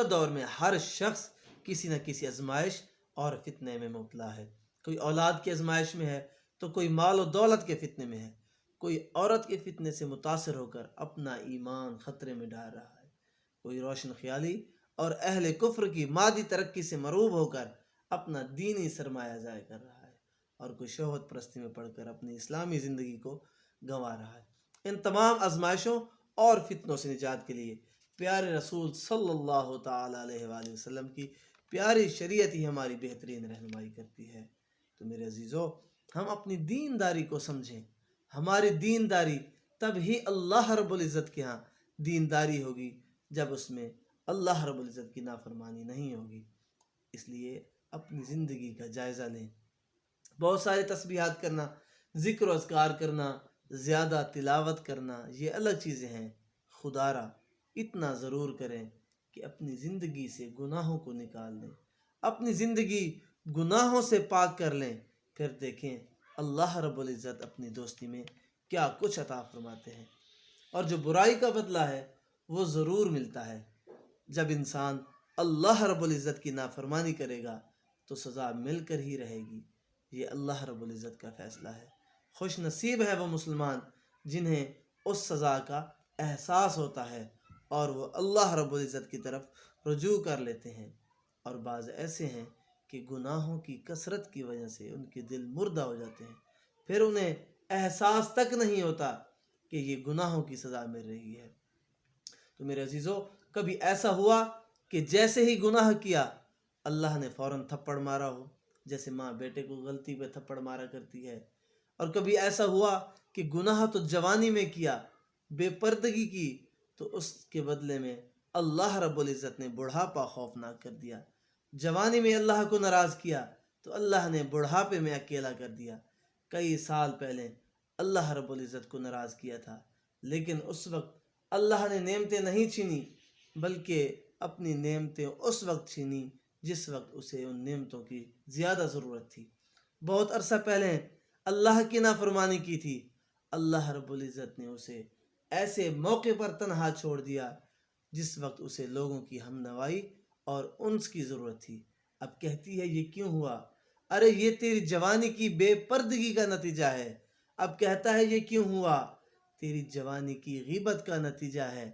موجودہ دور میں ہر شخص کسی نہ کسی آزمائش اور فتنے میں مبتلا ہے۔ کوئی اولاد کی آزمائش میں ہے تو کوئی مال و دولت کے فتنے میں ہے، کوئی عورت کے فتنے سے متاثر ہو کر اپنا ایمان خطرے میں ڈال رہا ہے، کوئی روشن خیالی اور اہل کفر کی مادی ترقی سے مروب ہو کر اپنا دینی سرمایہ ضائع کر رہا ہے، اور کوئی شہوت پرستی میں پڑھ کر اپنی اسلامی زندگی کو گنوا رہا ہے۔ ان تمام آزمائشوں اور فتنوں سے نجات کے لیے پیارے رسول صلی اللہ تعالیٰ علیہ وآلہ وسلم کی پیاری شریعت ہی ہماری بہترین رہنمائی کرتی ہے۔ تو میرے عزیزو، ہم اپنی دینداری کو سمجھیں۔ ہماری دینداری تب ہی اللہ رب العزت کے ہاں دینداری ہوگی جب اس میں اللہ رب العزت کی نافرمانی نہیں ہوگی۔ اس لیے اپنی زندگی کا جائزہ لیں۔ بہت سارے تسبیحات کرنا، ذکر و اذکار کرنا، زیادہ تلاوت کرنا، یہ الگ چیزیں ہیں۔ خدا را اتنا ضرور کریں کہ اپنی زندگی سے گناہوں کو نکال لیں، اپنی زندگی گناہوں سے پاک کر لیں، پھر دیکھیں اللہ رب العزت اپنی دوستی میں کیا کچھ عطا فرماتے ہیں۔ اور جو برائی کا بدلہ ہے وہ ضرور ملتا ہے۔ جب انسان اللہ رب العزت کی نافرمانی کرے گا تو سزا مل کر ہی رہے گی۔ یہ اللہ رب العزت کا فیصلہ ہے۔ خوش نصیب ہے وہ مسلمان جنہیں اس سزا کا احساس ہوتا ہے اور وہ اللہ رب العزت کی طرف رجوع کر لیتے ہیں۔ اور بعض ایسے ہیں کہ گناہوں کی کثرت کی وجہ سے ان کے دل مردہ ہو جاتے ہیں، پھر انہیں احساس تک نہیں ہوتا کہ یہ گناہوں کی سزا مل رہی ہے۔ تو میرے عزیزو، کبھی ایسا ہوا کہ جیسے ہی گناہ کیا اللہ نے فوراً تھپڑ مارا ہو، جیسے ماں بیٹے کو غلطی پہ تھپڑ مارا کرتی ہے؟ اور کبھی ایسا ہوا کہ گناہ تو جوانی میں کیا، بے پردگی کی، تو اس کے بدلے میں اللہ رب العزت نے بڑھاپا خوفناک کر دیا؟ جوانی میں اللہ کو ناراض کیا تو اللہ نے بڑھاپے میں اکیلا کر دیا۔ کئی سال پہلے اللہ رب العزت کو ناراض کیا تھا، لیکن اس وقت اللہ نے نعمتیں نہیں چھینی، بلکہ اپنی نعمتیں اس وقت چھینی جس وقت اسے ان نعمتوں کی زیادہ ضرورت تھی۔ بہت عرصہ پہلے اللہ کی نافرمانی کی تھی، اللہ رب العزت نے اسے ایسے موقع پر تنہا چھوڑ دیا جس وقت اسے لوگوں کی ہمنوائی اور انس کی ضرورت تھی۔ اب کہتی ہے یہ کیوں ہوا؟ ارے یہ تیری جوانی کی بے پردگی کا نتیجہ ہے۔ اب کہتا ہے یہ کیوں ہوا؟ تیری جوانی کی غیبت کا نتیجہ ہے،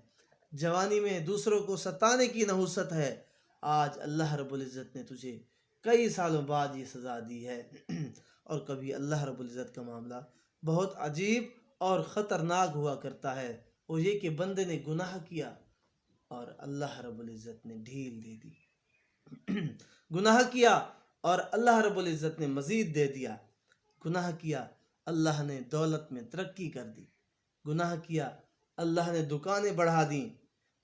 جوانی میں دوسروں کو ستانے کی نحوست ہے۔ آج اللہ رب العزت نے تجھے کئی سالوں بعد یہ سزا دی ہے۔ اور کبھی اللہ رب العزت کا معاملہ بہت عجیب اور خطرناک ہوا کرتا ہے، وہ یہ کہ بندے نے گناہ کیا اور اللہ رب العزت نے ڈھیل دے دی۔ گناہ کیا اور اللہ رب العزت نے مزید دے دیا۔ گناہ کیا، اللہ نے دولت میں ترقی کر دی۔ گناہ کیا، اللہ نے دکانیں بڑھا دیں۔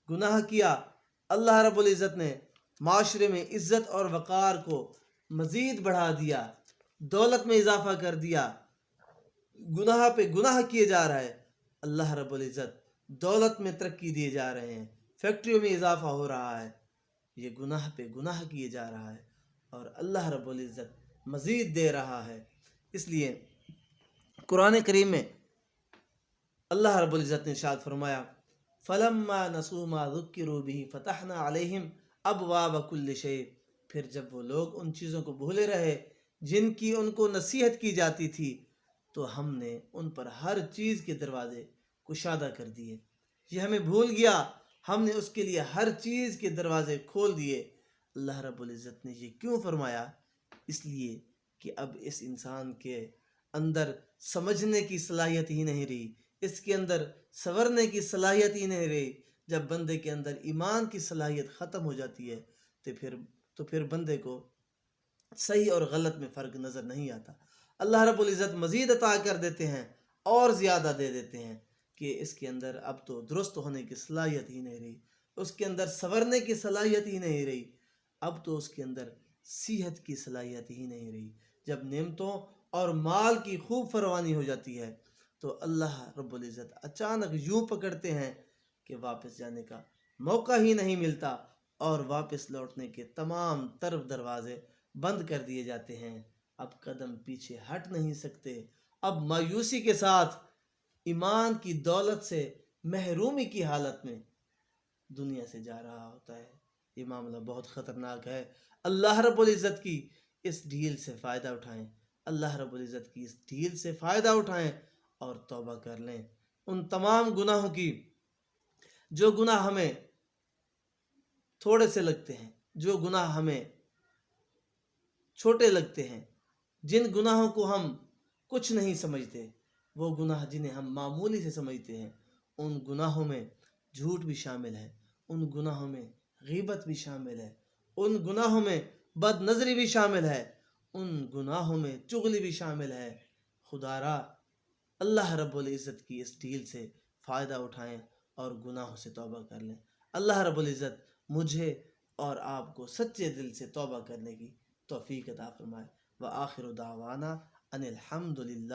گناہ کیا، اللہ رب العزت نے معاشرے میں عزت اور وقار کو مزید بڑھا دیا، دولت میں اضافہ کر دیا۔ گناہ پہ گناہ کیے جا رہا ہے، اللہ رب العزت دولت میں ترقی دیے جا رہے ہیں، فیکٹریوں میں اضافہ ہو رہا ہے۔ یہ گناہ پہ گناہ کیے جا رہا ہے اور اللہ رب العزت مزید دے رہا ہے۔ اس لیے قرآن کریم میں اللہ رب العزت نے ارشاد فرمایا، فَلَمَّا نَسُوا مَا ذُكِّرُوا بِهِ فَتَحْنَا عَلَيْهِمْ أَبْوَابَ كُلِّ شَيْءٍ۔ پھر جب وہ لوگ ان چیزوں کو بھولے رہے جن کی ان کو نصیحت کی جاتی تھی تو ہم نے ان پر ہر چیز کے دروازے کشادہ کر دیے۔ یہ ہمیں بھول گیا، ہم نے اس کے لیے ہر چیز کے دروازے کھول دیے۔ اللہ رب العزت نے یہ کیوں فرمایا؟ اس لیے کہ اب اس انسان کے اندر سمجھنے کی صلاحیت ہی نہیں رہی، اس کے اندر سنورنے کی صلاحیت ہی نہیں رہی۔ جب بندے کے اندر ایمان کی صلاحیت ختم ہو جاتی ہے تو پھر بندے کو صحیح اور غلط میں فرق نظر نہیں آتا۔ اللہ رب العزت مزید عطا کر دیتے ہیں اور زیادہ دے دیتے ہیں کہ اس کے اندر اب تو درست ہونے کی صلاحیت ہی نہیں رہی، اس کے اندر سنورنے کی صلاحیت ہی نہیں رہی، اب تو اس کے اندر صحت کی صلاحیت ہی نہیں رہی۔ جب نعمتوں اور مال کی خوب فراوانی ہو جاتی ہے تو اللہ رب العزت اچانک یوں پکڑتے ہیں کہ واپس جانے کا موقع ہی نہیں ملتا اور واپس لوٹنے کے تمام طرف دروازے بند کر دیے جاتے ہیں۔ اب قدم پیچھے ہٹ نہیں سکتے، اب مایوسی کے ساتھ ایمان کی دولت سے محرومی کی حالت میں دنیا سے جا رہا ہوتا ہے۔ یہ معاملہ بہت خطرناک ہے۔ اللہ رب العزت کی اس ڈھیل سے فائدہ اٹھائیں، اللہ رب العزت کی اس ڈھیل سے فائدہ اٹھائیں اور توبہ کر لیں ان تمام گناہوں کی جو گناہ ہمیں تھوڑے سے لگتے ہیں، جو گناہ ہمیں چھوٹے لگتے ہیں، جن گناہوں کو ہم کچھ نہیں سمجھتے، وہ گناہ جنہیں ہم معمولی سے سمجھتے ہیں، ان گناہوں میں جھوٹ بھی شامل ہے، ان گناہوں میں غیبت بھی شامل ہے، ان گناہوں میں بد نظری بھی شامل ہے، ان گناہوں میں چغلی بھی شامل ہے۔ خدا را اللہ رب العزت کی اس ڈھیل سے فائدہ اٹھائیں اور گناہوں سے توبہ کر لیں۔ اللہ رب العزت مجھے اور آپ کو سچے دل سے توبہ کرنے کی توفیق عطا فرمائے۔ وآخر دعوانا ان الحمد للہ